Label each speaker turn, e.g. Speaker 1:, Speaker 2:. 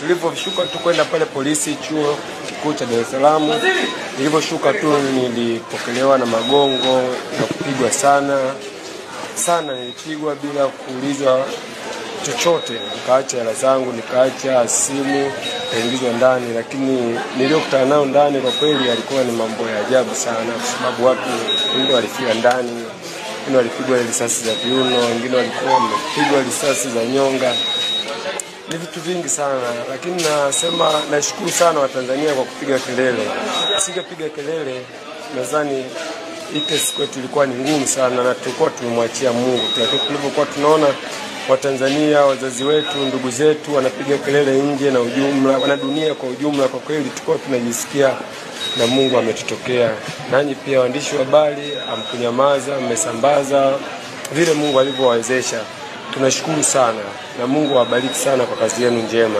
Speaker 1: Tulivyoshuka tu kwenda pale polisi chuo kikuu cha Dar es Salaam, nilivyoshuka tu nilipokelewa na magongo na kupigwa sana. Nilipigwa bila kuulizwa chochote, nikaacha hela zangu, nikaacha simu, kaingizwa ndani. Lakini niliyokutana nao ndani kwa kweli alikuwa ni mambo ya ajabu sana, kwa sababu watu wengine walifia ndani, wengine walipigwa risasi za viuno, wengine walikuwa wamepigwa risasi za nyonga. Ni vitu vingi sana, lakini nasema nashukuru sana Watanzania kwa kupiga kelele. Singepiga kelele, nadhani hii kesi kwetu ilikuwa ni ngumu sana, na tulikuwa tumemwachia Mungu. Lakini tulipokuwa tunaona Watanzania, wazazi wetu, ndugu zetu wanapiga kelele nje na ujumla, wana dunia kwa ujumla, kwa kweli tulikuwa tunajisikia na Mungu ametutokea. Nanyi pia waandishi wa habari, hamkunyamaza, mmesambaza vile Mungu alivyowawezesha. Tunashukuru sana na Mungu awabariki sana kwa kazi yenu njema.